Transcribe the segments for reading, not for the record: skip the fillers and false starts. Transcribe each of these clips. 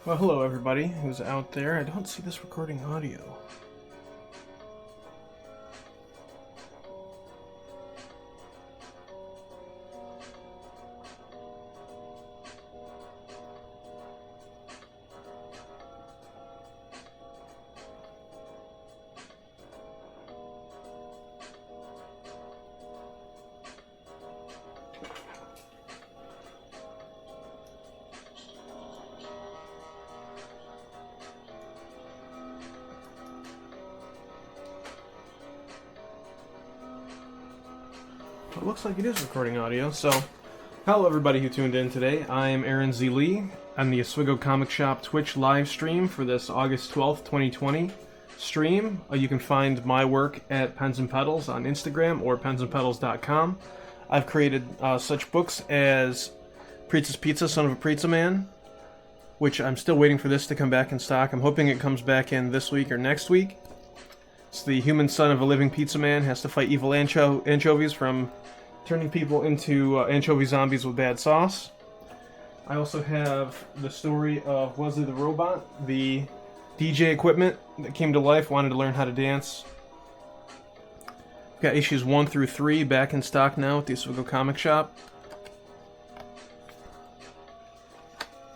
Well, hello everybody who's out there. I don't see this recording audio. It looks like it is recording audio, so hello everybody who tuned in today. I am Aaron Z. Lee. I'm the Oswego Comic Shop Twitch live stream for this August 12th, 2020 stream. You can find my work at Pens and Pedals on Instagram or pensandpedals.com. I've created such books as Preetza's Pizza, Son of a Preetza Man, which I'm still waiting for this to come back in stock. I'm hoping it comes back in this week or next week. It's the human son of a living pizza man has to fight evil anchovies from turning people into anchovy zombies with bad sauce. I also have the story of Wesley the Robot, the DJ equipment that came to life, wanted to learn how to dance. Got issues 1 through 3 back in stock now at the Oswego Comic Shop.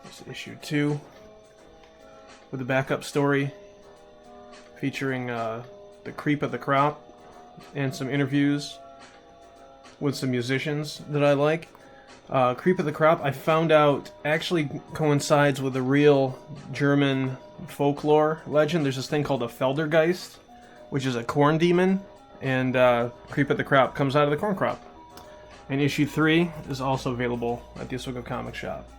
This is issue 2 with a backup story featuring the creep of the crop and some interviews with some musicians that I like. Creep of the Crop, I found out, actually coincides with a real German folklore legend. There's this thing called a Feldergeist, which is a corn demon, and Creep of the Crop comes out of the corn crop. And issue 3 is also available at the Oswego Comic Shop.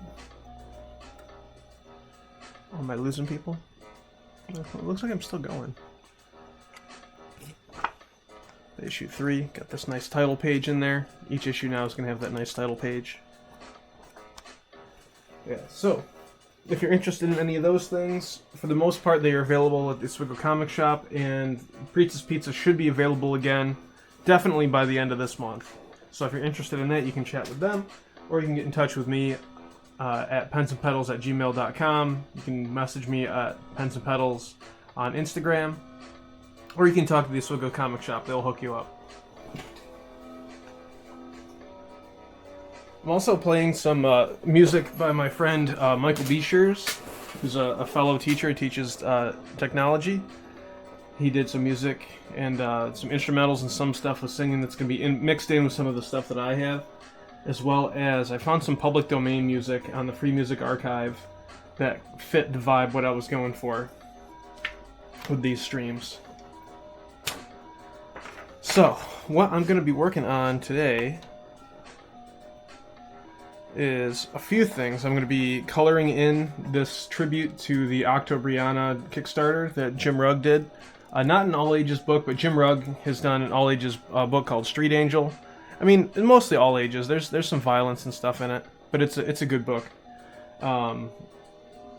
Oh, am I losing people? It looks like I'm still going. Issue 3, got this nice title page in there. Each issue now is going to have that nice title page. Yeah, so, if you're interested in any of those things, for the most part they are available at the Oswego Comic Shop, and Preetza's Pizza should be available again, definitely by the end of this month. So if you're interested in that, you can chat with them, or you can get in touch with me at pensandpedals@gmail.com. You can message me at pensandpedals on Instagram. Or you can talk to the Oswego Comic Shop, they'll hook you up. I'm also playing some music by my friend Michael Beeshers, who's a fellow teacher. He teaches technology. He did some music and some instrumentals and some stuff with singing that's going to be mixed in with some of the stuff that I have. As well as I found some public domain music on the Free Music Archive that fit the vibe what I was going for with these streams. So, what I'm going to be working on today is a few things. I'm going to be coloring in this tribute to the Octobriana Kickstarter that Jim Rugg did. Not an all-ages book, but Jim Rugg has done an all-ages book called Street Angel. I mean, mostly all ages. There's some violence and stuff in it, but it's a good book.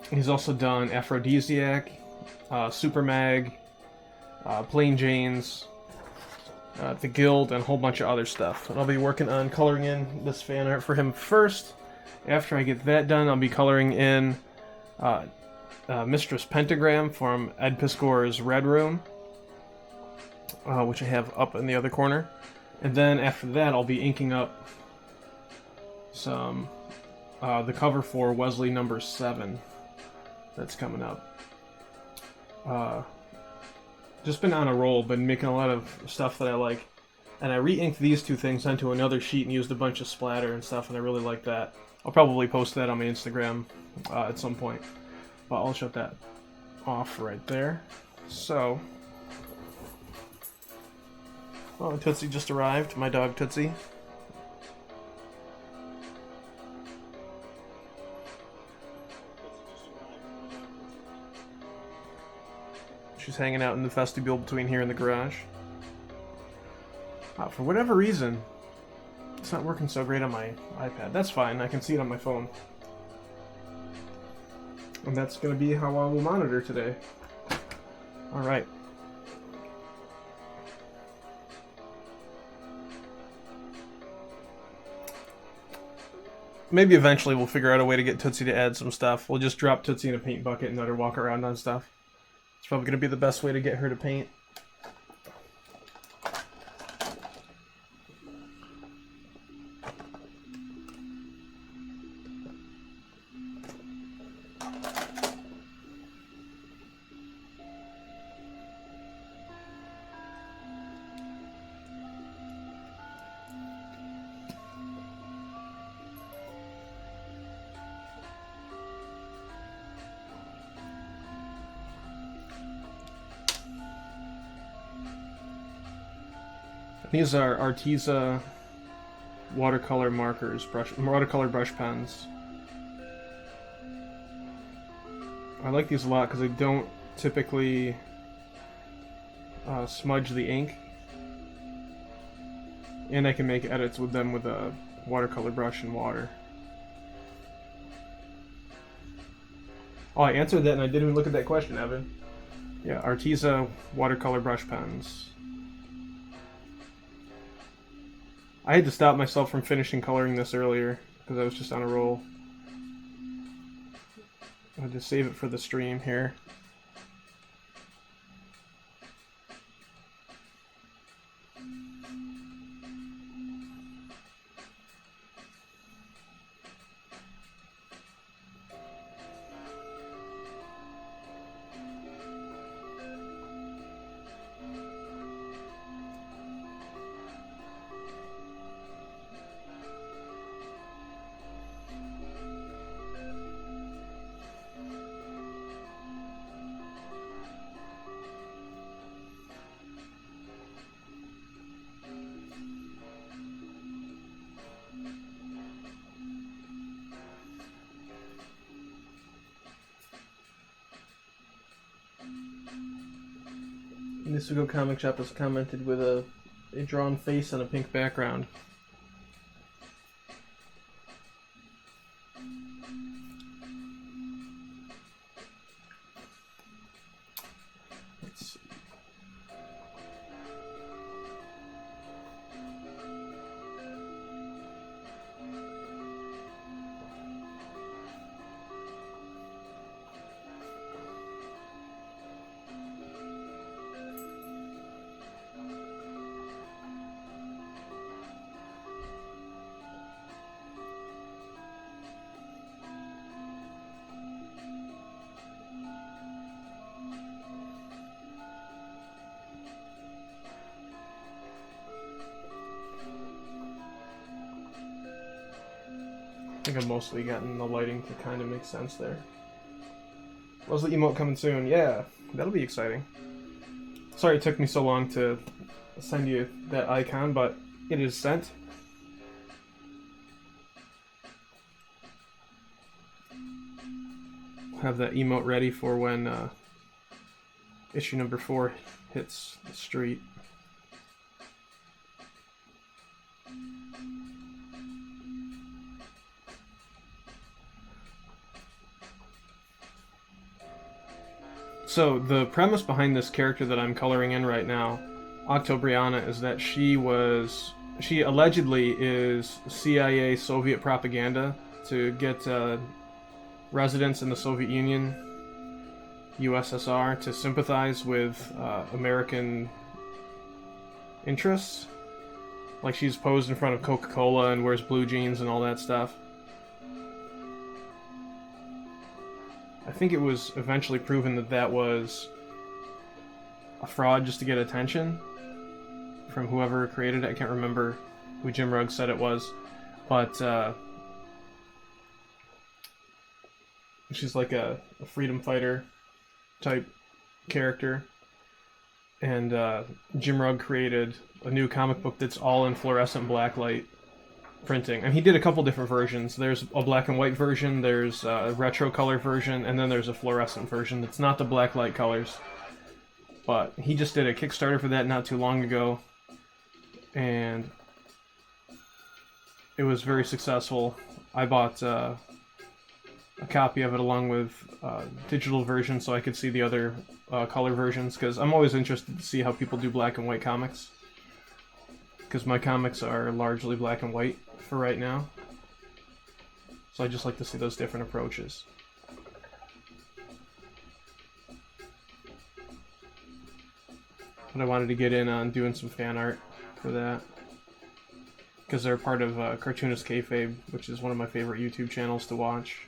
He's also done Aphrodisiac, Super Mag, Plain Jane's, the Guild, and a whole bunch of other stuff. And I'll be working on coloring in this fan art for him first. After I get that done, I'll be coloring in Mistress Pentagram from Ed Piscor's Red Room, which I have up in the other corner. And then after that, I'll be inking up some the cover for Wesley number 7 that's coming up. Just been on a roll, been making a lot of stuff that I like. And I re-inked these two things onto another sheet and used a bunch of splatter and stuff, and I really like that. I'll probably post that on my Instagram at some point. But I'll shut that off right there. So, oh, Tootsie just arrived, my dog Tootsie. She's hanging out in the vestibule between here and the garage. For whatever reason, it's not working so great on my iPad. That's fine, I can see it on my phone. And that's going to be how I will monitor today. Alright. maybe eventually we'll figure out a way to get Tootsie to add some stuff. We'll just drop Tootsie in a paint bucket and let her walk around on stuff. It's probably going to be the best way to get her to paint. These are Arteza watercolor markers, watercolor brush pens. I like these a lot because they don't typically smudge the ink, and I can make edits with them with a watercolor brush and water. Oh, I answered that and I didn't even look at that question, Evan. Yeah, Arteza watercolor brush pens. I had to stop myself from finishing coloring this earlier because I was just on a roll. I'll just save it for the stream here. This Go Comic Shop has commented with a drawn face on a pink background. Let's see. I think I've mostly gotten the lighting to kind of make sense there. Was the emote coming soon? Yeah, that'll be exciting. Sorry it took me so long to send you that icon, but it is sent. We'll have that emote ready for when issue number 4 hits the street. So the premise behind this character that I'm coloring in right now, Octobriana, is that she allegedly is CIA Soviet propaganda to get residents in the Soviet Union, USSR, to sympathize with American interests. Like she's posed in front of Coca-Cola and wears blue jeans and all that stuff. I think it was eventually proven that that was a fraud just to get attention from whoever created it. I can't remember who Jim Rugg said it was, but she's like a freedom fighter type character, and Jim Rugg created a new comic book that's all in fluorescent blacklight printing, and he did a couple different versions. There's a black and white version, there's a retro color version, and then there's a fluorescent version that's not the black light colors. But he just did a Kickstarter for that not too long ago, and it was very successful. I bought a copy of it along with digital version so I could see the other color versions, because I'm always interested to see how people do black and white comics, because my comics are largely black and white for right now. So I just like to see those different approaches. But I wanted to get in on doing some fan art for that, because they're part of Cartoonist Kayfabe, which is one of my favorite YouTube channels to watch,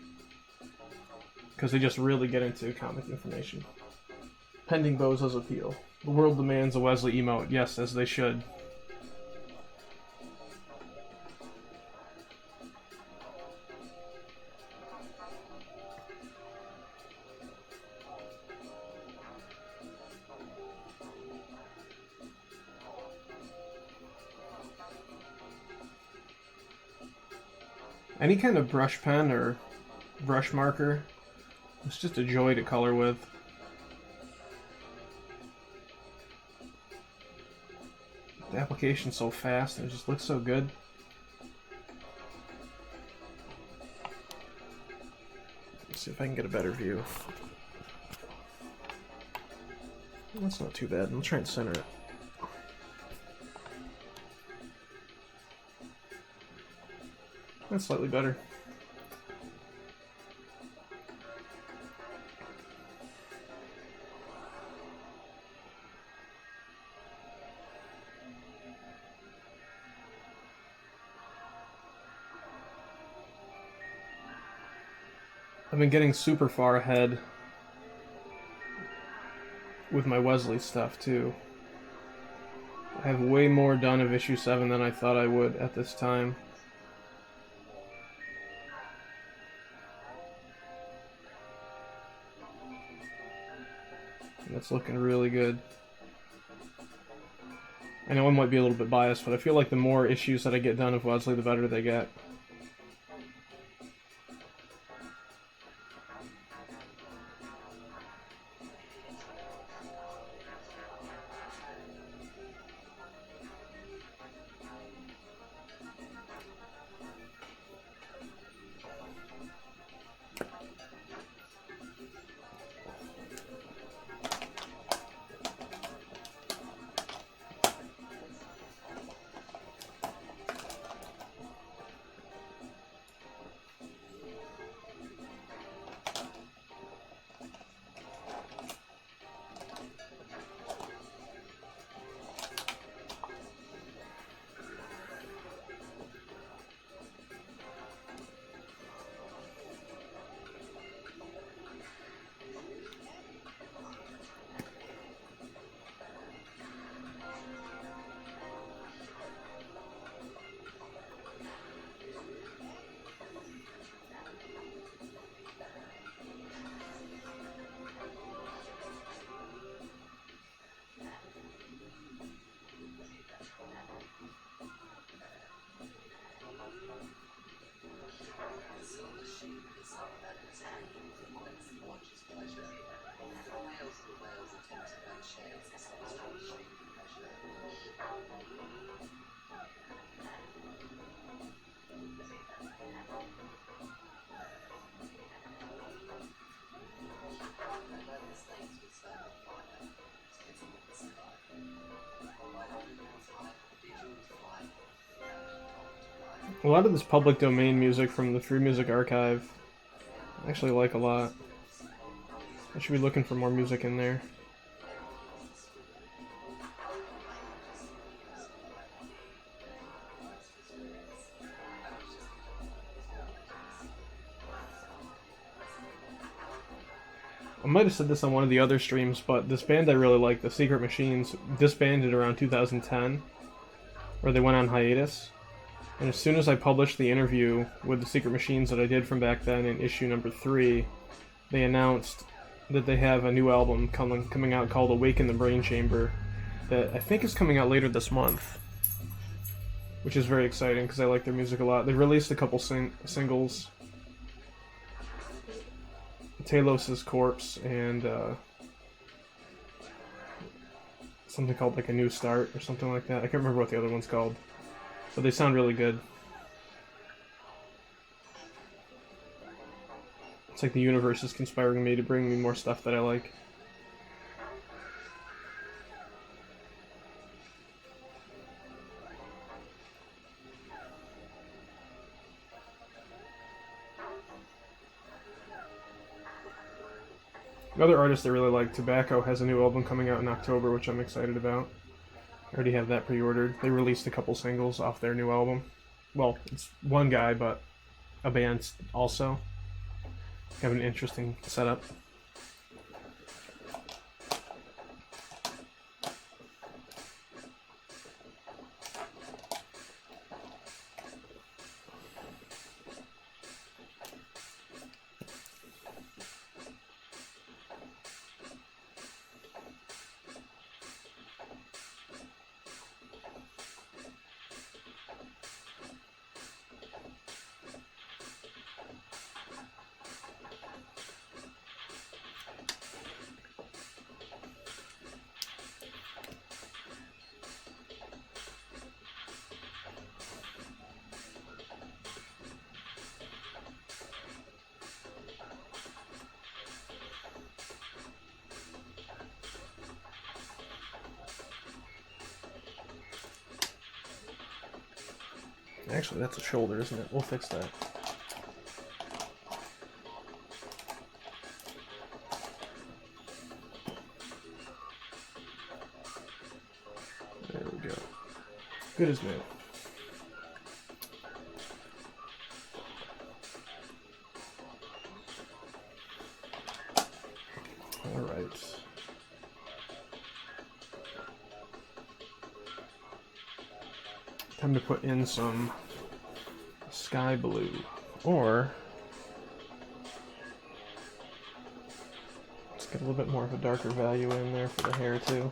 because they just really get into comic information. Pending Bozo's appeal. The world demands a Wesley emote. Yes, as they should. Any kind of brush pen or brush marker, it's just a joy to color with. The application's so fast and it just looks so good. Let's see if I can get a better view. That's not too bad. I'll try and center it. That's slightly better. I've been getting super far ahead with my Wesley stuff too. I have way more done of issue 7 than I thought I would at this time. And it's looking really good. I know I might be a little bit biased, but I feel like the more issues that I get done of Wesley, the better they get. A lot of this public domain music from the Free Music Archive I actually like a lot. I should be looking for more music in there. I might have said this on one of the other streams, but this band I really like, the Secret Machines, disbanded around 2010, or they went on hiatus. And as soon as I published the interview with the Secret Machines that I did from back then in issue number 3, they announced that they have a new album coming out called Awaken the Brain Chamber that I think is coming out later this month, which is very exciting because I like their music a lot. They released a couple singles, Talos' Corpse and something called like A New Start or something like that. I can't remember what the other one's called, but they sound really good. It's like the universe is conspiring me to bring me more stuff that I like. Another artist I really like, Tobacco, has a new album coming out in October, which I'm excited about. I already have that pre-ordered. They released a couple singles off their new album. Well, it's one guy, but a band also. Have an interesting setup. Actually, that's a shoulder, isn't it? We'll fix that. There we go. Good as new. Alright. Time to put in some sky blue, or let's get a little bit more of a darker value in there for the hair too.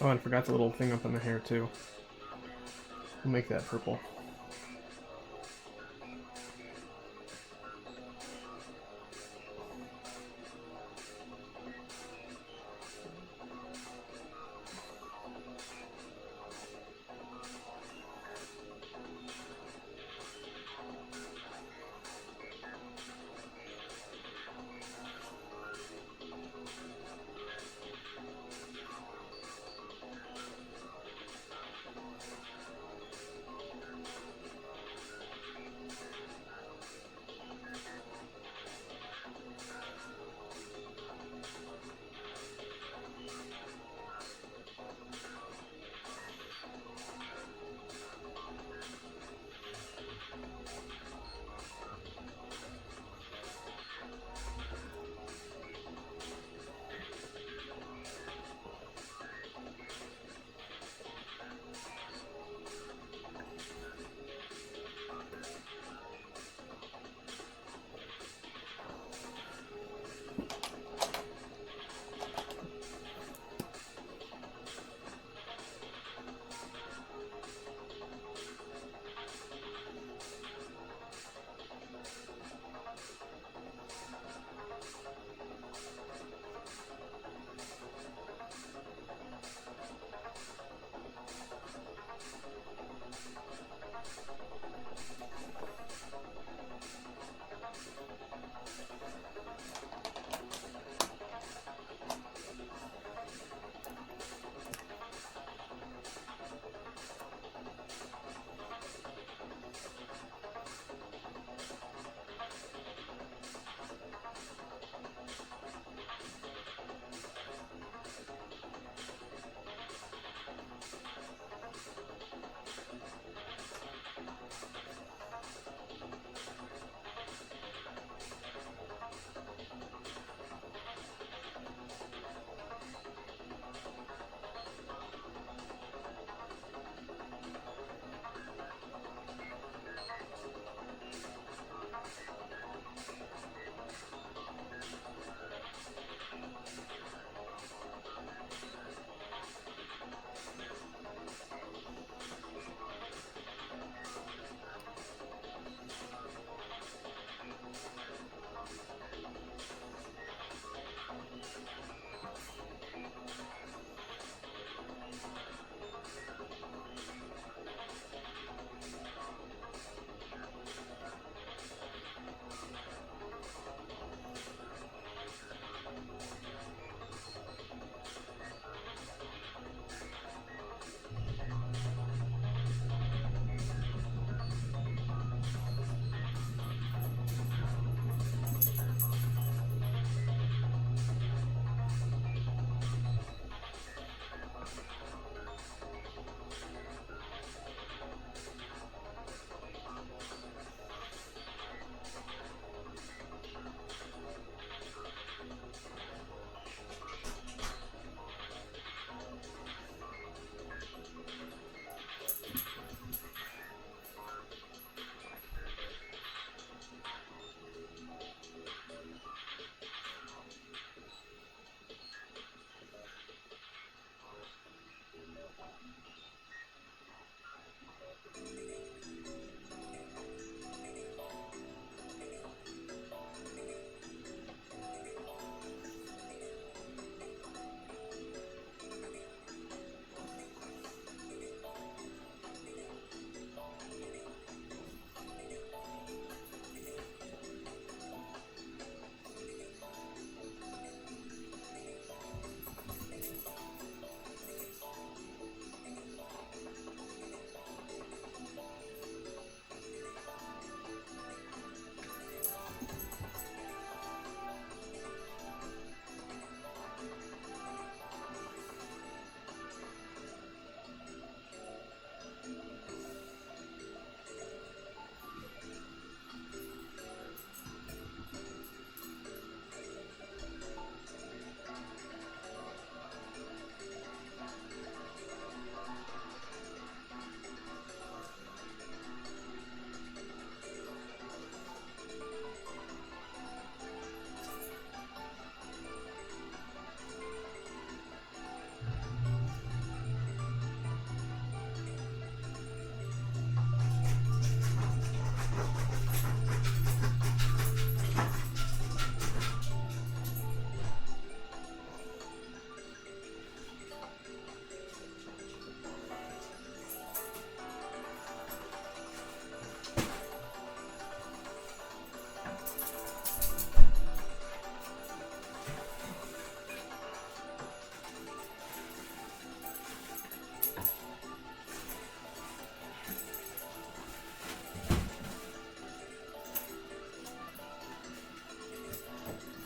Oh, and I forgot the little thing up in the hair too. We'll make that purple.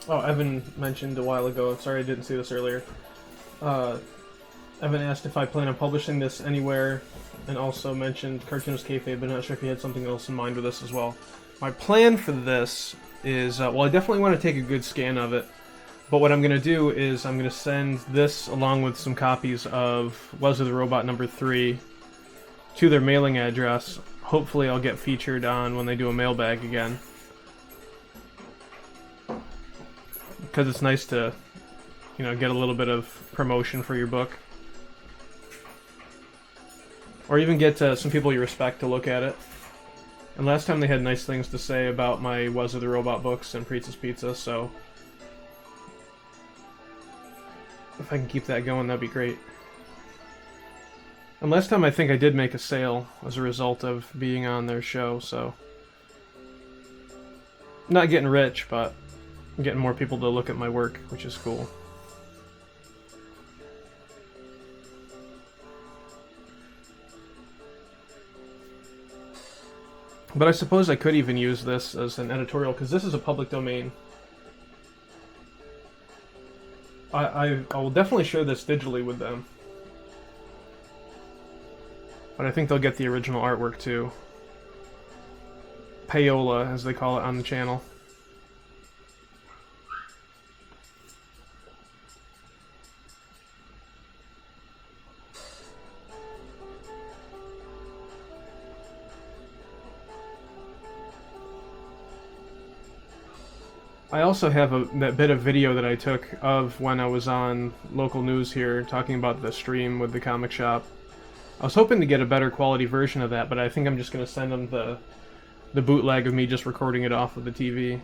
Oh, Evan mentioned a while ago, sorry I didn't see this earlier. Evan asked if I plan on publishing this anywhere, and also mentioned Cartoonist Kayfabe, but not sure if he had something else in mind with this as well. My plan for this is, well, I definitely want to take a good scan of it, but what I'm going to do is I'm going to send this along with some copies of Was of the Robot number 3 to their mailing address. Hopefully I'll get featured on when they do a mailbag again. Because it's nice to, you know, get a little bit of promotion for your book. Or even get some people you respect to look at it. And last time they had nice things to say about my Was of the Robot books and Pizza's Pizza, so if I can keep that going, that'd be great. And last time I think I did make a sale as a result of being on their show, so not getting rich, but I'm getting more people to look at my work, which is cool. But I suppose I could even use this as an editorial, because this is a public domain. I will definitely share this digitally with them. But I think they'll get the original artwork too. Payola, as they call it on the channel. I also have that bit of video that I took of when I was on local news here talking about the stream with the comic shop. I was hoping to get a better quality version of that, but I think I'm just going to send them the bootleg of me just recording it off of the TV.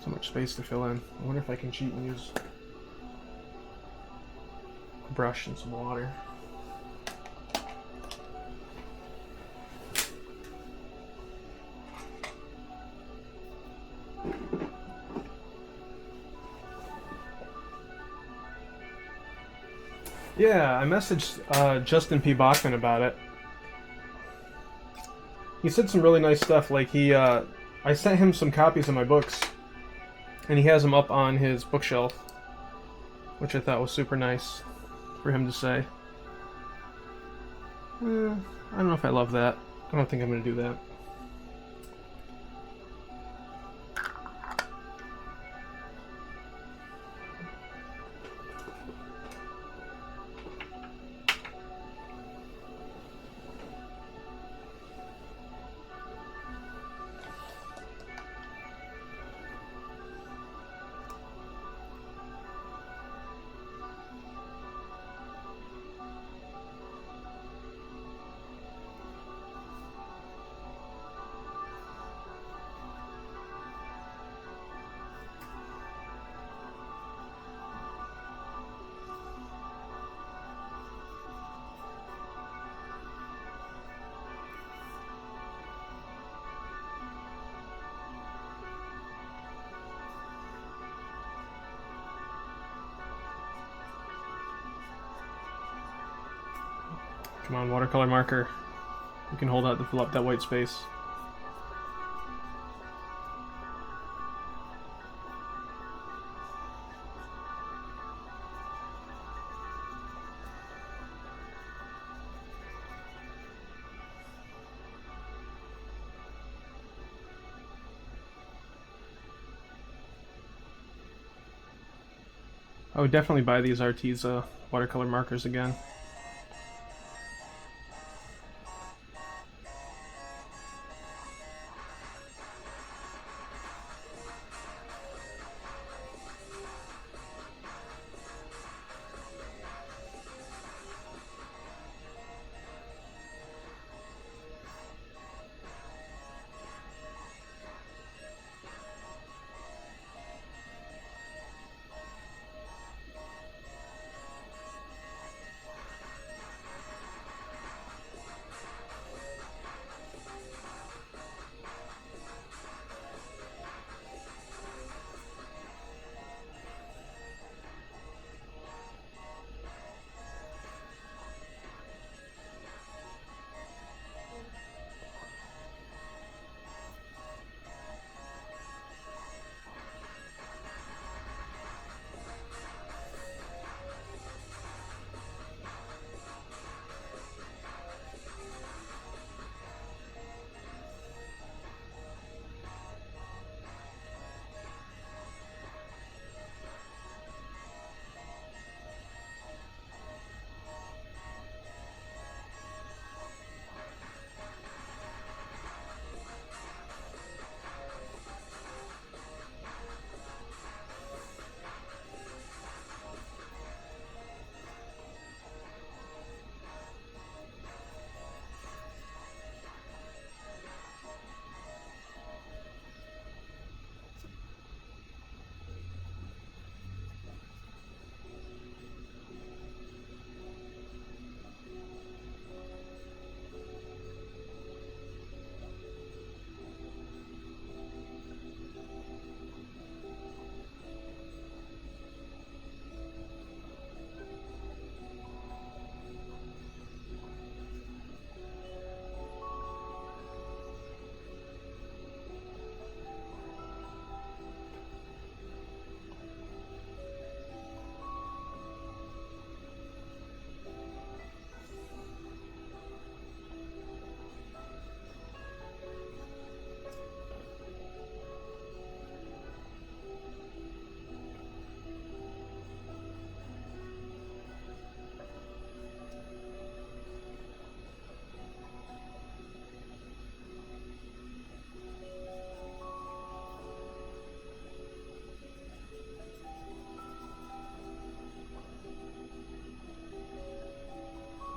So much space to fill in. I wonder if I can cheat and use a brush and some water. Yeah, I messaged Justin P. Bachman about it. He said some really nice stuff, like he I sent him some copies of my books, and he has them up on his bookshelf, which I thought was super nice for him to say. I don't know if I love that. I don't think I'm going to do that. Come on, watercolor marker. You can hold out to fill up that white space. I would definitely buy these Arteza watercolor markers again.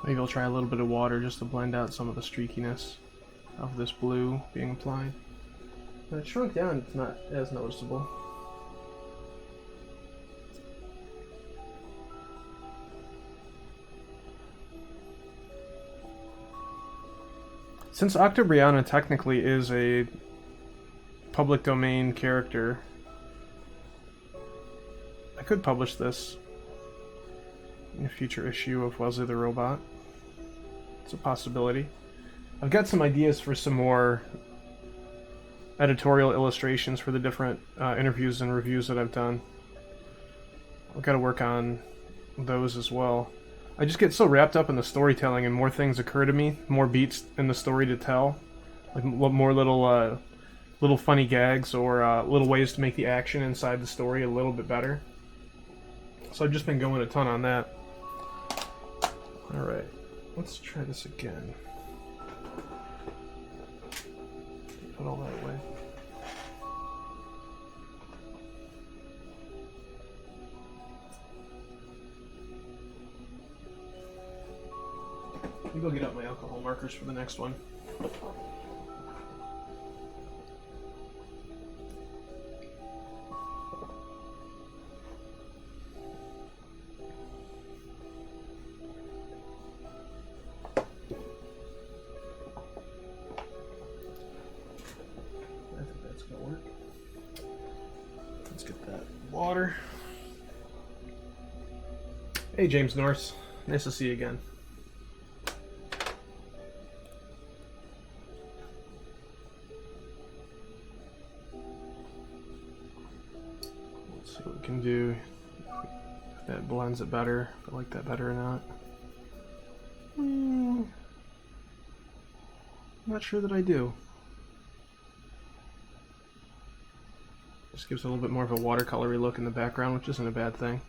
Maybe I'll try a little bit of water just to blend out some of the streakiness of this blue being applied. When it shrunk down, it's not as noticeable. Since Octobriana technically is a public domain character, I could publish this in a future issue of Wesley the Robot. It's a possibility. I've got some ideas for some more editorial illustrations for the different interviews and reviews that I've done. I've got to work on those as well. I just get so wrapped up in the storytelling, and more things occur to me, more beats in the story to tell, like more little funny gags or little ways to make the action inside the story a little bit better. So I've just been going a ton on that. Alright, let's try this again. Put all that away. Let me go get out my alcohol markers for the next one. I think that's gonna work. Let's get that water. Hey, James Norse. Nice to see you again. What we can do, if that blends it better, if I like that better or not. Not sure that I do. Just gives it a little bit more of a watercolory look in the background, which isn't a bad thing.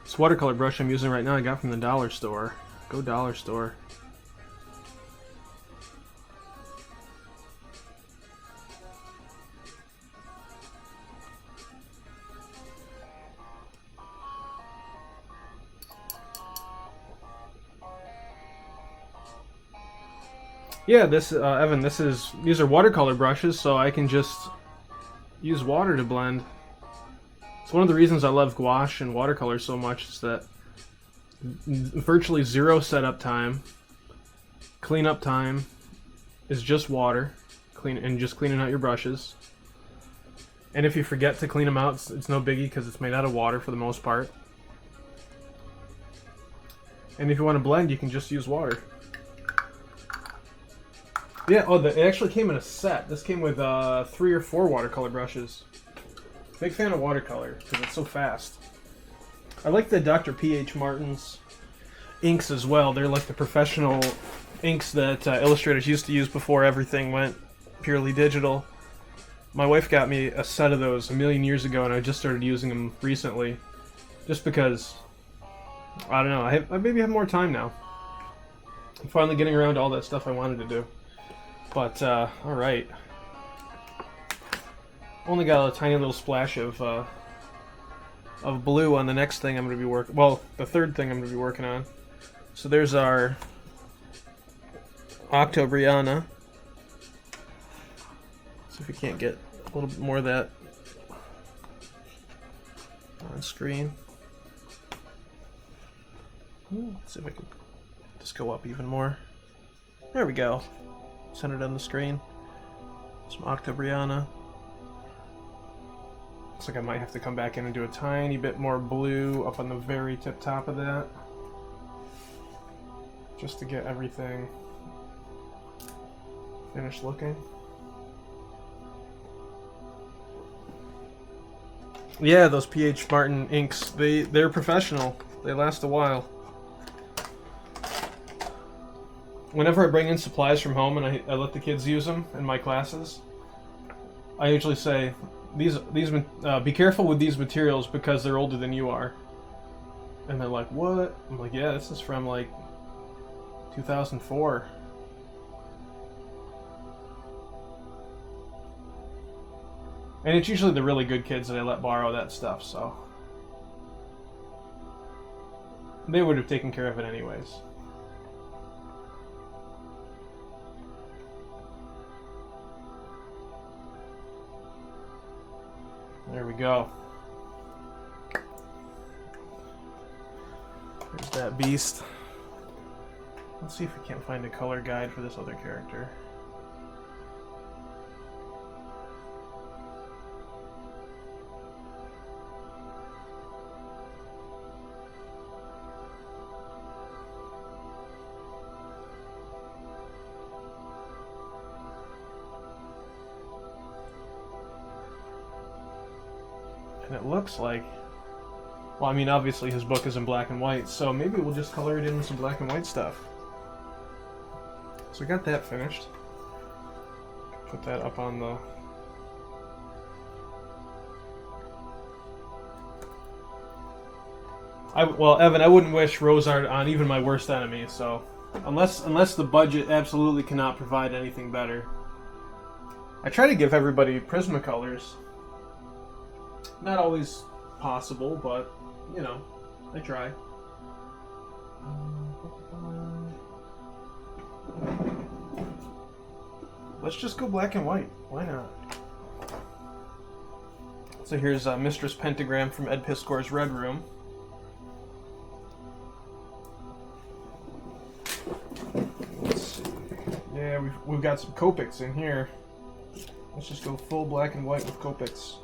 This watercolor brush I'm using right now I got from the dollar store. Go dollar store. Yeah, this Evan, these are watercolor brushes, so I can just use water to blend. It's one of the reasons I love gouache and watercolor so much, is that virtually zero setup time, cleanup time is just water, just cleaning out your brushes. And if you forget to clean them out, it's no biggie because it's made out of water for the most part. And if you want to blend, you can just use water. Yeah, it actually came in a set. This came with 3 or 4 watercolor brushes. Big fan of watercolor because it's so fast. I like the Dr. P.H. Martin's inks as well. They're like the professional inks that illustrators used to use before everything went purely digital. My wife got me a set of those a million years ago, and I just started using them recently. Just because, I don't know, I maybe have more time now. I'm finally getting around to all that stuff I wanted to do. But, alright. Only got a tiny little splash of blue on the next thing I'm going to be working... Well, the third thing I'm going to be working on. So there's our Octobriana. See if we can't get a little bit more of that on screen. Let's see if I can just go up even more. There we go. Centered on the screen. Some Octobriana. Looks like I might have to come back in and do a tiny bit more blue up on the very tip top of that. Just to get everything finished looking. Yeah, those P.H. Martin inks, they're professional. They last a while. Whenever I bring in supplies from home and I let the kids use them in my classes, I usually say, be careful with these materials because they're older than you are. And they're like, what? I'm like, yeah, this is from like 2004. And it's usually the really good kids that I let borrow that stuff, so they would have taken care of it anyways. There we go. There's that beast. Let's see if we can't find a color guide for this other character. And it looks like, well, I mean, obviously his book is in black and white, so maybe we'll just color it in with some black and white stuff. So we got that finished. Put that up on the... well, Evan, I wouldn't wish rose art on even my worst enemy, so... Unless the budget absolutely cannot provide anything better. I try to give everybody Prismacolors. Not always possible, but, you know, I try. Let's just go black and white. Why not? So here's Mistress Pentagram from Ed Piskor's Red Room. Let's see. Yeah, we've got some Copics in here. Let's just go full black and white with Copics.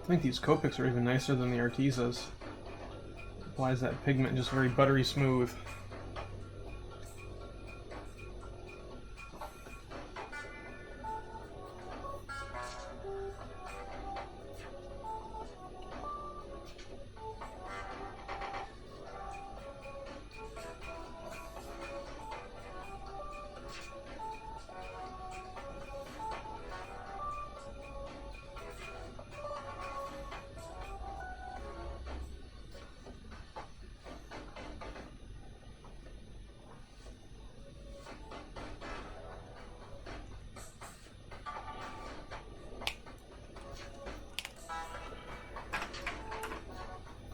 I think these Copics are even nicer than the Artezas. Applies that pigment just very buttery smooth.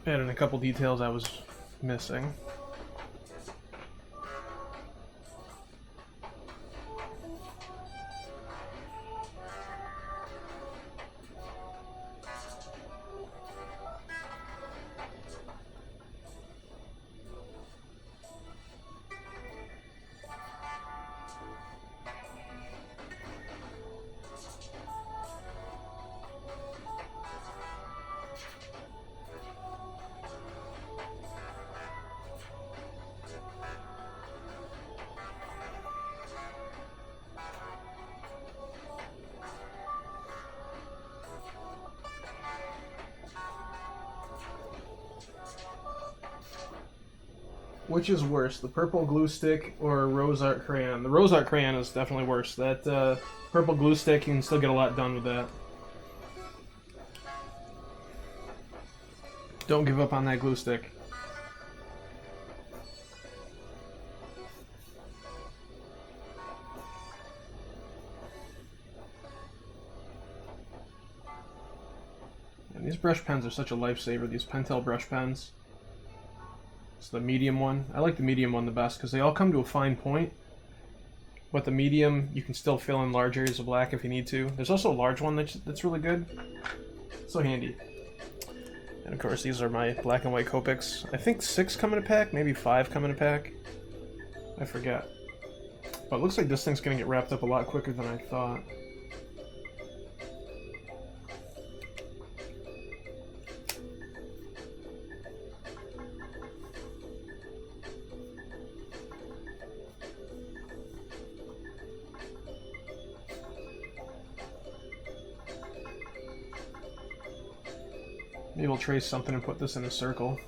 Adding a couple details I was missing. Which is worse, the purple glue stick or Rose Art crayon? The Rose Art crayon is definitely worse. That purple glue stick, you can still get a lot done with that. Don't give up on that glue stick. And these brush pens are such a lifesaver, these Pentel brush pens. It's the medium one. I like the medium one the best because they all come to a fine point. But the medium, you can still fill in large areas of black if you need to. There's also a large one that's really good. So handy. And of course, these are my black and white Copics. I think 6 come in a pack, maybe 5 come in a pack. I forget. But it looks like this thing's going to get wrapped up a lot quicker than I thought. Maybe we'll trace something and put this in a circle.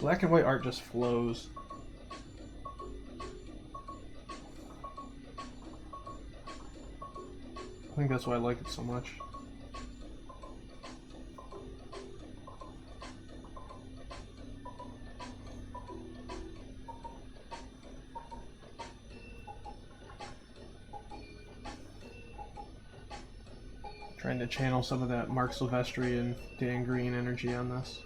Black and white art just flows. I think that's why I like it so much. Trying to channel some of that Mark Silvestri and Dan Green energy on this.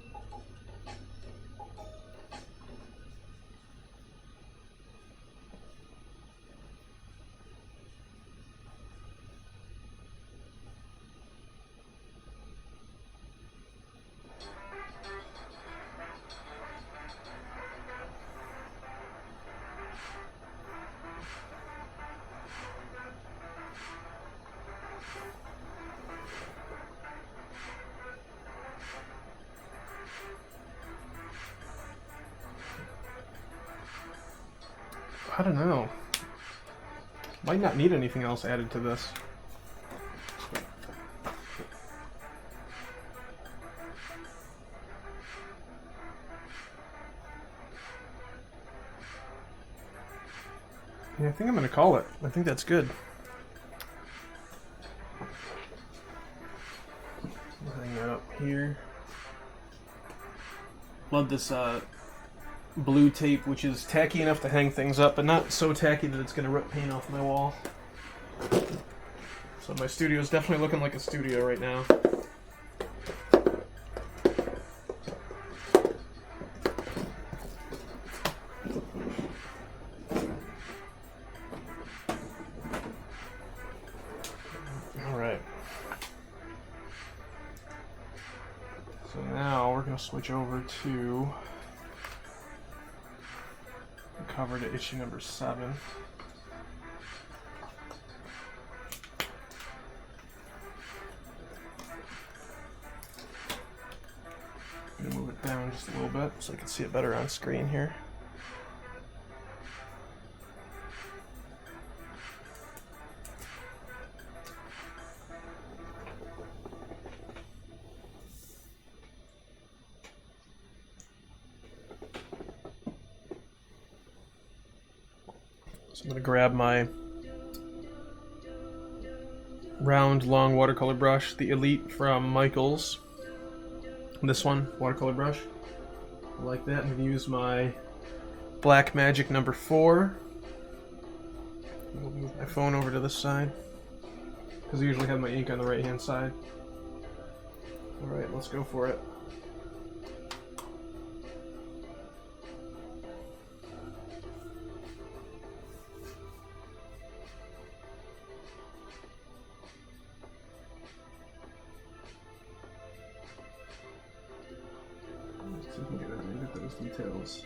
I don't know. Might not need anything else added to this. Yeah, I think I'm gonna call it. I think that's good. Hang that up here. Love this blue tape, which is tacky enough to hang things up, but not so tacky that it's going to rip paint off my wall. So my studio is definitely looking like a studio right now. Alright. So now we're going to switch over to the cover to issue number 7. I'm going to move it down just a little bit so I can see it better on screen here. So I'm going to grab my round, long watercolor brush, the Elite from Michaels. This one, watercolor brush. I like that. I'm going to use my Black Magic number 4. I'll move my phone over to this side, because I usually have my ink on the right hand side. Alright, let's go for it. So we can get those details.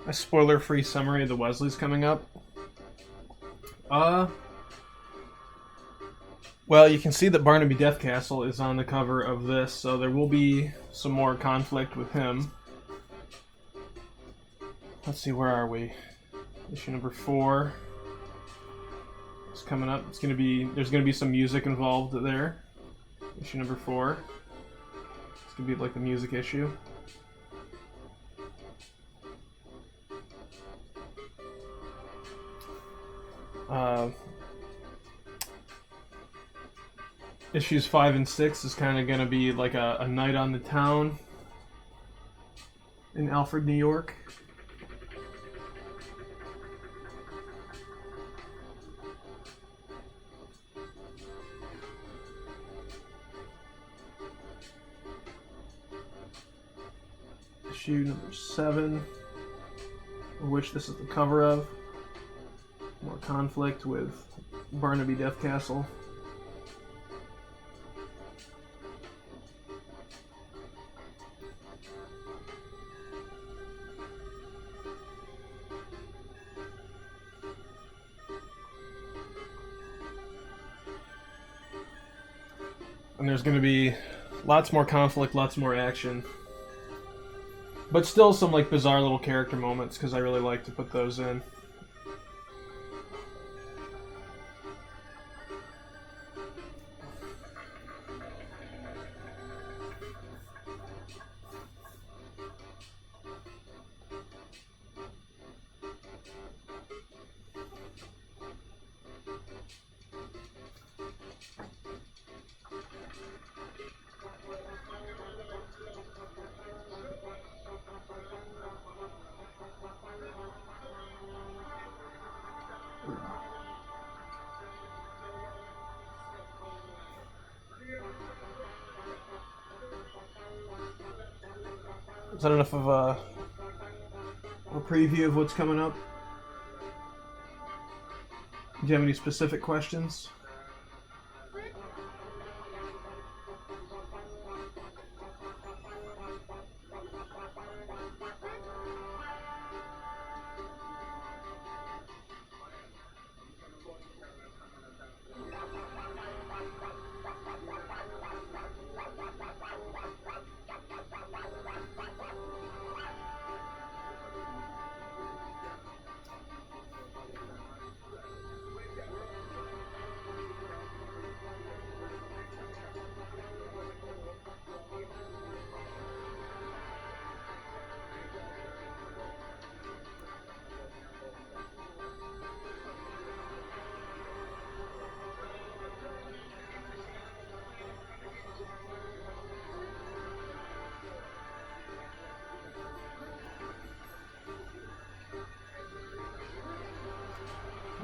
A spoiler-free summary of the Wesley's coming up. Well, you can see that Barnaby Deathcastle is on the cover of this, so there will be some more conflict with him. Let's see, where are we? Issue number 4 is coming up. There's gonna be some music involved there. Issue number 4. It's gonna be like the music issue. Issues 5 and 6 is kind of going to be like a night on the town in Alfred, New York. Issue number 7, which this is the cover of. More conflict with Barnaby Deathcastle. And there's going to be lots more conflict, lots more action. But still some like bizarre little character moments, because I really like to put those in. Is that enough of a preview of what's coming up? Do you have any specific questions?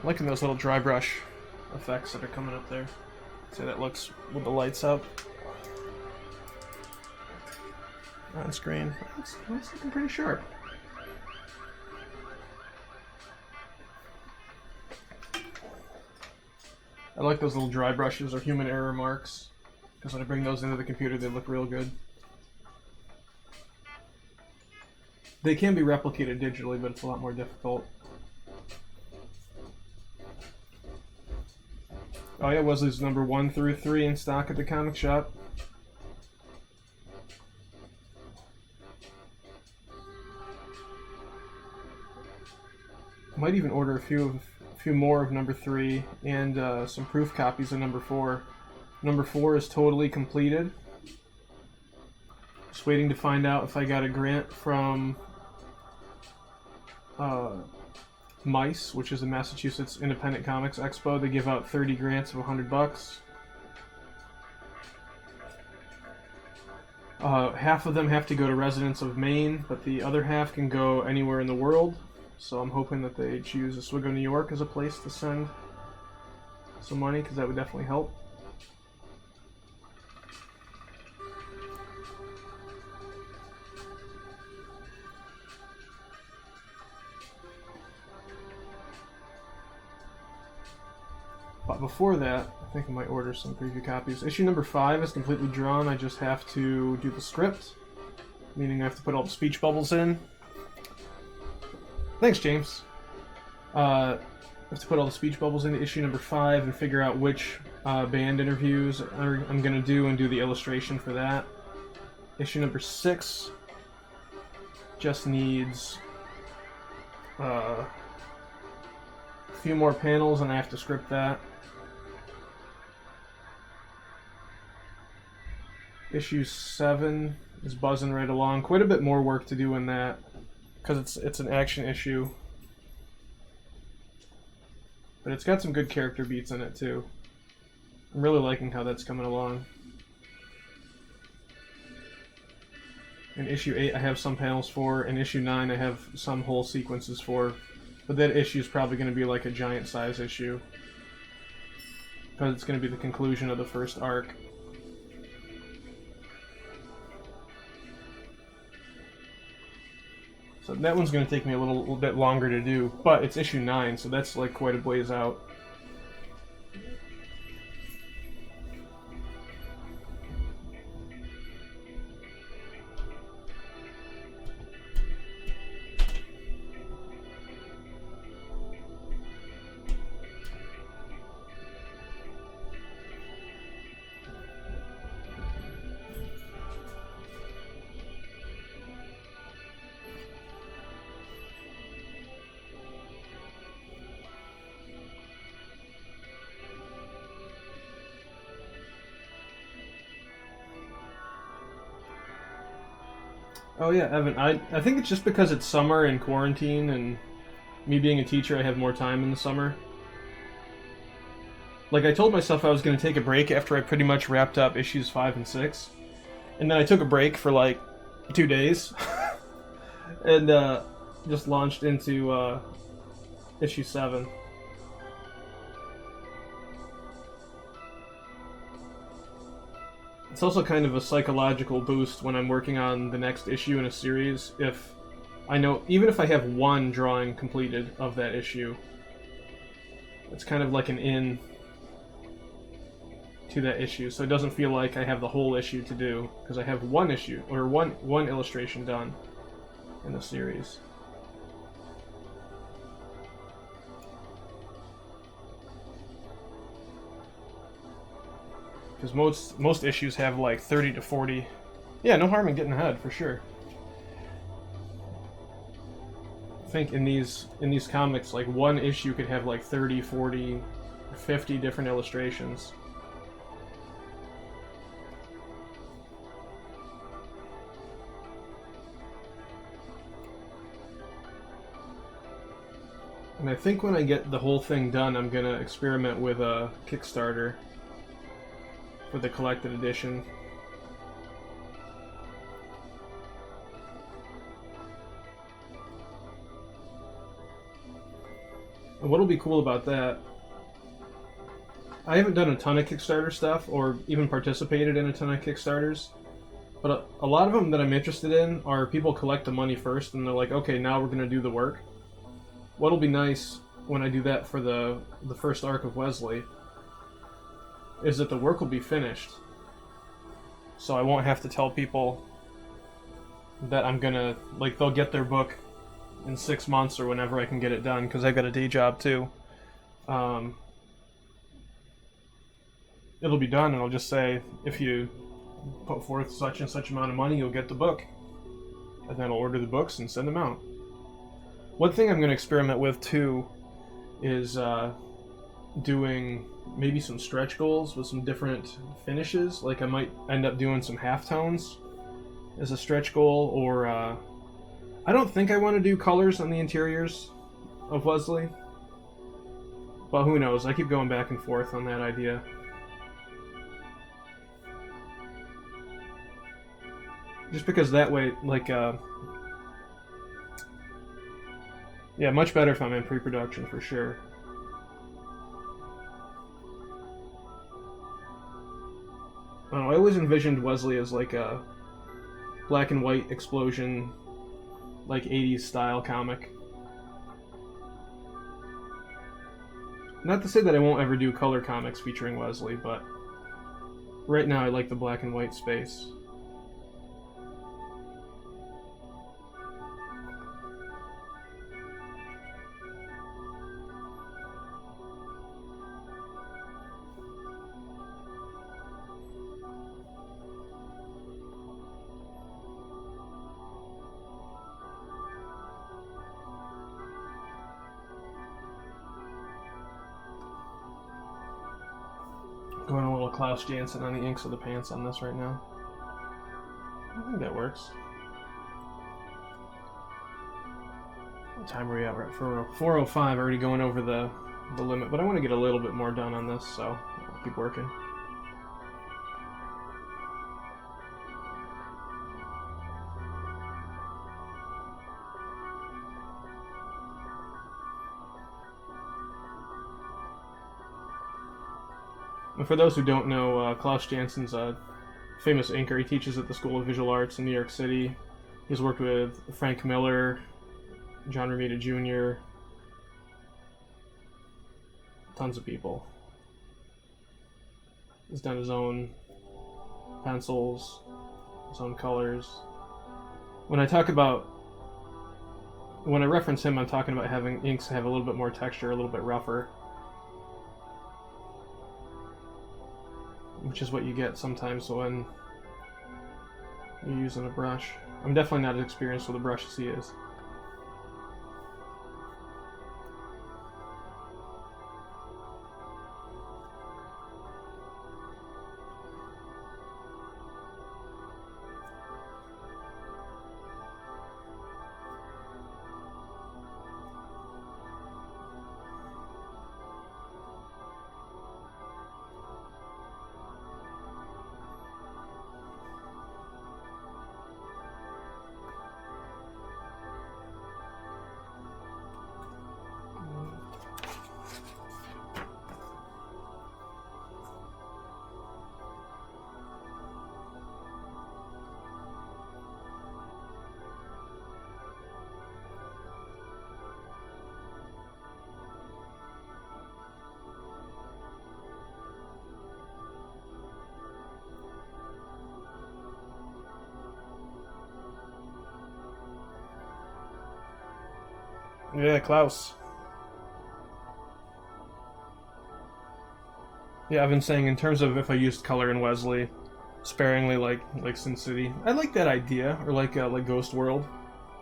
I'm liking those little dry brush effects that are coming up there. See, that looks with the lights up on screen. It's looking pretty sharp. I like those little dry brushes or human error marks, because when I bring those into the computer, they look real good. They can be replicated digitally, but it's a lot more difficult. Oh yeah, Wesley's number 1 through 3 in stock at the comic shop. Might even order a few more of number 3 and some proof copies of number 4. Number 4 is totally completed. Just waiting to find out if I got a grant from MICE, which is the Massachusetts Independent Comics Expo. They give out 30 grants of $100. Half of them have to go to residents of Maine, but the other half can go anywhere in the world. So I'm hoping that they choose Oswego, New York as a place to send some money, because that would definitely help. But before that, I think I might order some preview copies. Issue number 5 is completely drawn. I just have to do the script, meaning I have to put all the speech bubbles in. Thanks, James. have to put all the speech bubbles into issue number 5 and figure out which band interviews I'm going to do and do the illustration for that. Issue number 6 just needs a few more panels, and I have to script that. Issue 7 is buzzing right along. Quite a bit more work to do in that because it's an action issue. But it's got some good character beats in it too. I'm really liking how that's coming along. In issue 8 I have some panels for, in issue 9 I have some whole sequences for, but that issue is probably going to be like a giant size issue because it's going to be the conclusion of the first arc. So that one's going to take me a little bit longer to do, but it's issue 9, so that's like quite a ways out. Oh yeah, Evan, I think it's just because it's summer and quarantine and me being a teacher, I have more time in the summer. Like, I told myself I was going to take a break after I pretty much wrapped up issues 5 and 6. And then I took a break for like 2 days. And just launched into issue 7. It's also kind of a psychological boost when I'm working on the next issue in a series. If I know, even if I have one drawing completed of that issue, it's kind of like an in to that issue, so it doesn't feel like I have the whole issue to do, because I have one issue, or one illustration done in the series. Because most issues have like 30 to 40. Yeah, no harm in getting ahead, for sure. I think in these comics, like one issue could have like 30, 40, 50 different illustrations. And I think when I get the whole thing done, I'm gonna experiment with a Kickstarter for the collected edition. And what'll be cool about that, I haven't done a ton of Kickstarter stuff, or even participated in a ton of Kickstarters, but a lot of them that I'm interested in are people collect the money first, and they're like, okay, now we're gonna do the work. What'll be nice when I do that for the first arc of Wesley is that the work will be finished. So I won't have to tell people that I'm gonna, like, they'll get their book in 6 months or whenever I can get it done, because I've got a day job too. It'll be done, and I'll just say, if you put forth such and such amount of money, you'll get the book. And then I'll order the books and send them out. One thing I'm going to experiment with too is doing maybe some stretch goals with some different finishes. Like, I might end up doing some halftones as a stretch goal, or I don't think I want to do colors on the interiors of Wesley, but who knows? I keep going back and forth on that idea. Just because that way, like, yeah, much better if I'm in pre-production for sure. I don't know, I always envisioned Wesley as like a black and white explosion, like 80s style comic. Not to say that I won't ever do color comics featuring Wesley, but right now I like the black and white space. little Klaus Janson on the inks of the pants on this right now. I think that works. What time are we at? We're at 4:05, already going over the limit, but I want to get a little bit more done on this, so I'll keep working. And for those who don't know, Klaus Janson's a famous inker. He teaches at the School of Visual Arts in New York City. He's worked with Frank Miller, John Romita Jr., tons of people. He's done his own pencils, his own colors. When I reference him, I'm talking about having inks have a little bit more texture, a little bit rougher, which is what you get sometimes when you're using a brush. I'm definitely not as experienced with a brush as he is. Yeah, Klaus. Yeah, I've been saying in terms of if I used color in Wesley sparingly, like Sin City, I like that idea, or like Ghost World,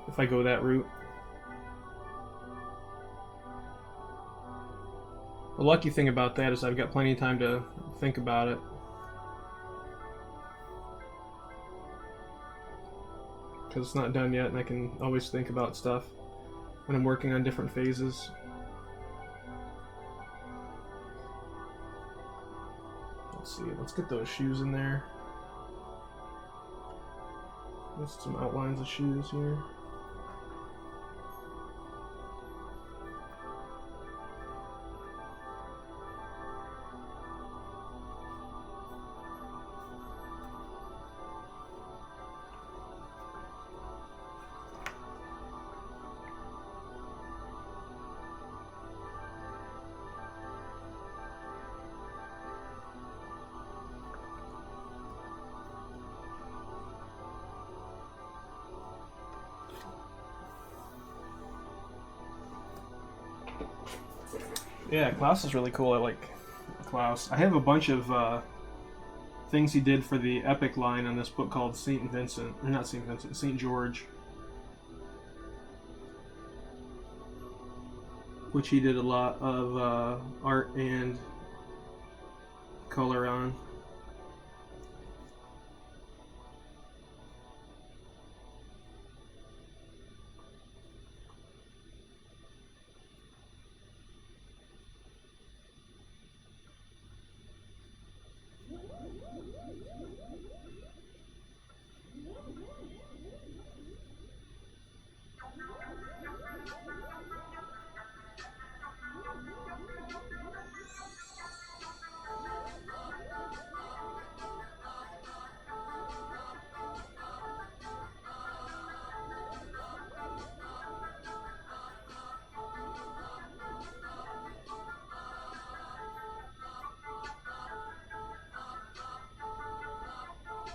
if I go that route. The lucky thing about that is I've got plenty of time to think about it, because it's not done yet, and I can always think about stuff when I'm working on different phases. Let's see, let's get those shoes in there. Just some outlines of shoes here. Yeah, Klaus is really cool. I like Klaus. I have a bunch of things he did for the Epic line on this book called St. Vincent. Or not St. Vincent, St. George. Which he did a lot of art and color on.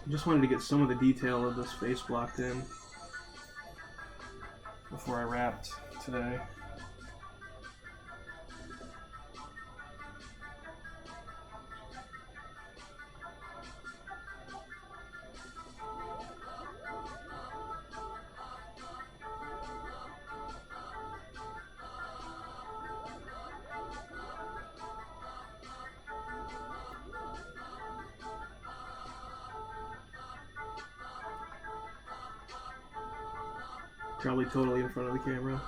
I just wanted to get some of the detail of this face blocked in before I wrapped today. Probably totally in front of the camera.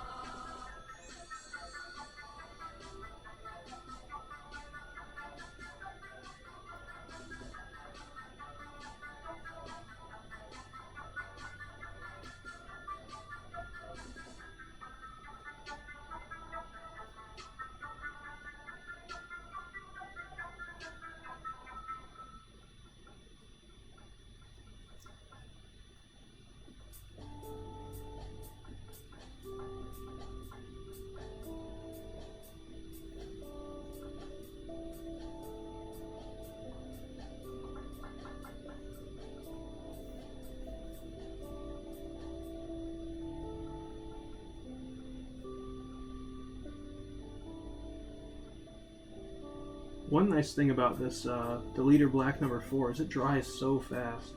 One nice thing about this Deleter Black number 4 is it dries so fast.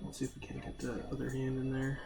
Let's see if we can't get the other hand in there.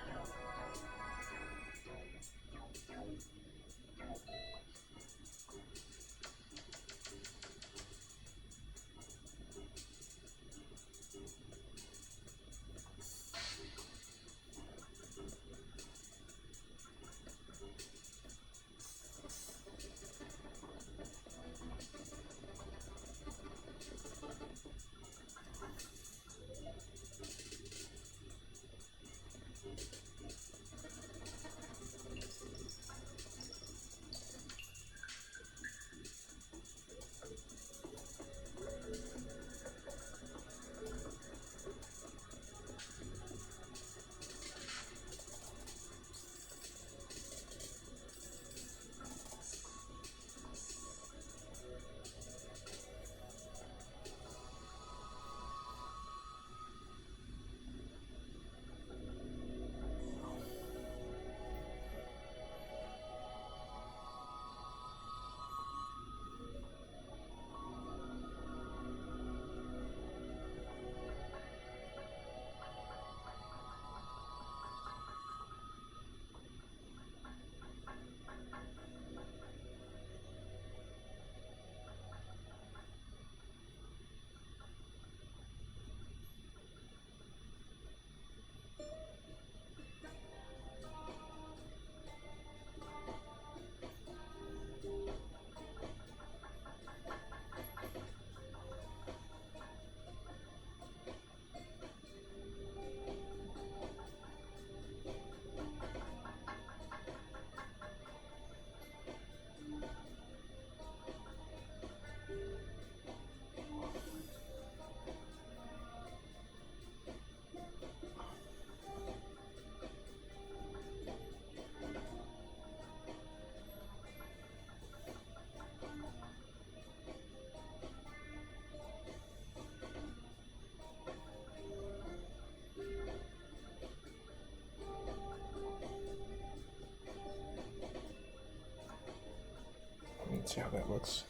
see how that looks.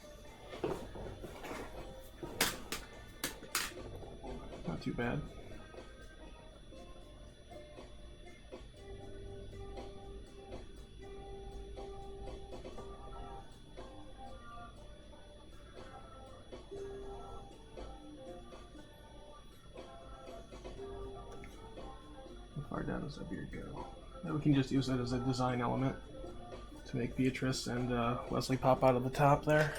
Not too bad. How far down does that beard go? Now we can just use it as a design element to make Beatrice and Leslie pop out of the top there.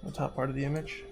The top part of the image.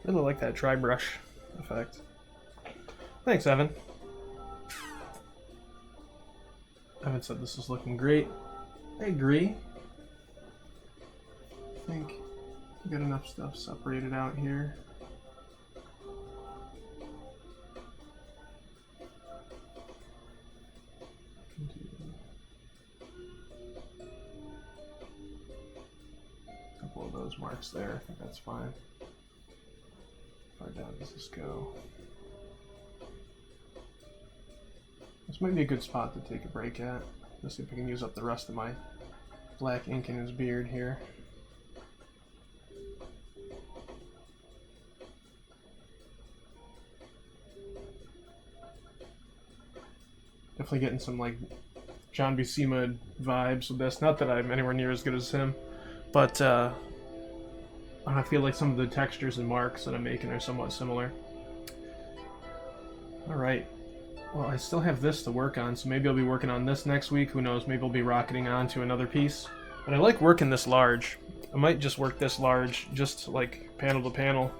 Really like that dry brush effect. Thanks, Evan. Evan said this is looking great. I agree. I think we got enough stuff separated out here. A couple of those marks there, I think that's fine. How far down does this go? This might be a good spot to take a break at. Let's see if I can use up the rest of my black ink in his beard here. Definitely getting some like John Buscema vibes with this. Not that I'm anywhere near as good as him, but I feel like some of the textures and marks that I'm making are somewhat similar. Alright. Well, I still have this to work on, so maybe I'll be working on this next week. Who knows? Maybe I'll be rocketing on to another piece. But I like working this large. I might just work this large, just like panel to panel,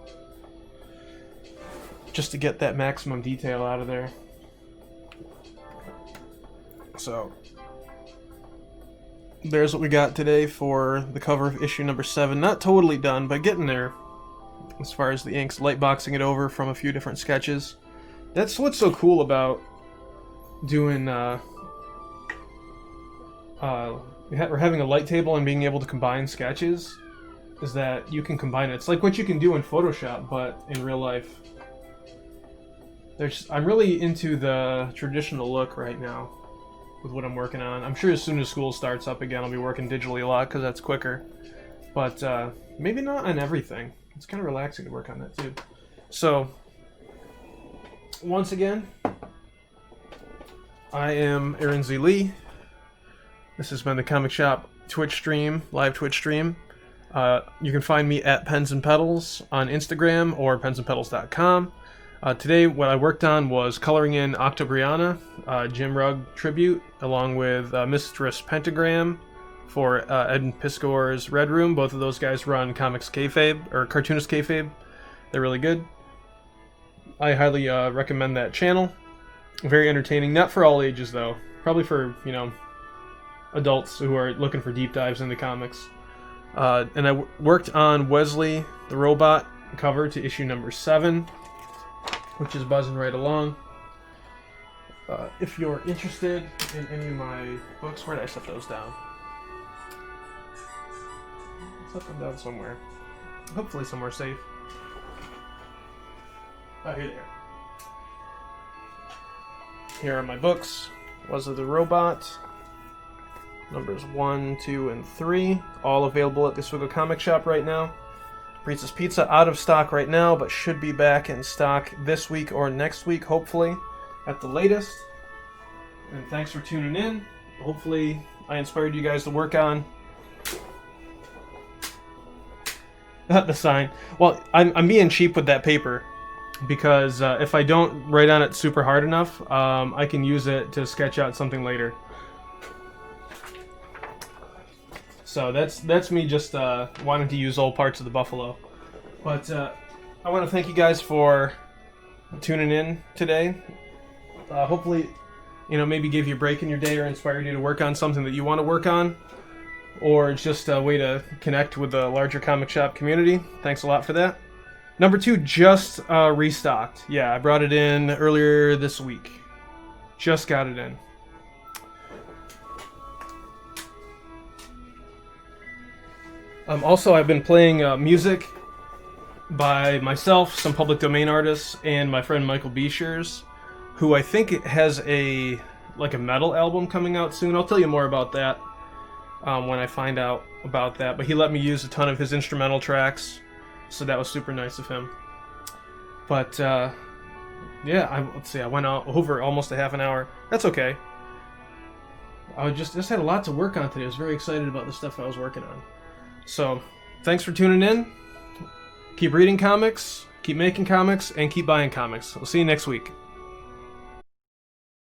just to get that maximum detail out of there. So there's what we got today for the cover of issue number 7. Not totally done, but getting there as far as the inks, light boxing it over from a few different sketches. That's what's so cool about doing or having a light table and being able to combine sketches, is that you can combine it. It's like what you can do in Photoshop, but in real life. I'm really into the traditional look right now with what I'm working on. I'm sure as soon as school starts up again, I'll be working digitally a lot because that's quicker. But maybe not on everything. It's kind of relaxing to work on that too. So, once again, I am Aaron Z. Lee. This has been the Comic Shop Twitch stream, live Twitch stream. You can find me at pensandpedals on Instagram or pensandpedals.com. Today, what I worked on was coloring in Octobriana, Jim Rugg tribute, along with Mistress Pentagram for Ed Piskor's Red Room. Both of those guys run Comics Kayfabe, or Cartoonist Kayfabe. They're really good. I highly recommend that channel. Very entertaining. Not for all ages, though. Probably for, you know, adults who are looking for deep dives into comics. And I worked on Wesley the Robot cover to issue number 7. Which is buzzing right along. If you're interested in any of my books, where did I set those down? I set them down somewhere. Hopefully somewhere safe. Oh, here they are. Here are my books. Was It the Robot? Numbers 1, 2, and 3. All available at the Oswego Comic Shop right now. Priestess Pizza out of stock right now, but should be back in stock this week or next week, hopefully, at the latest. And thanks for tuning in. Hopefully I inspired you guys to work on the sign. Well, I'm being cheap with that paper, because if I don't write on it super hard enough, I can use it to sketch out something later. So that's me just wanting to use old parts of the buffalo. But I want to thank you guys for tuning in today. Hopefully, maybe give you a break in your day or inspired you to work on something that you want to work on. Or it's just a way to connect with the larger comic shop community. Thanks a lot for that. Number 2 just restocked. Yeah, I brought it in earlier this week. Just got it in. Also, I've been playing music by myself, some public domain artists, and my friend Michael Beeshers, who I think has a metal album coming out soon. I'll tell you more about that when I find out about that. But he let me use a ton of his instrumental tracks, so that was super nice of him. But yeah, let's see. I went out over almost a half an hour. That's okay. I just had a lot to work on today. I was very excited about the stuff I was working on. So, thanks for tuning in. Keep reading comics, keep making comics, and keep buying comics. We'll see you next week.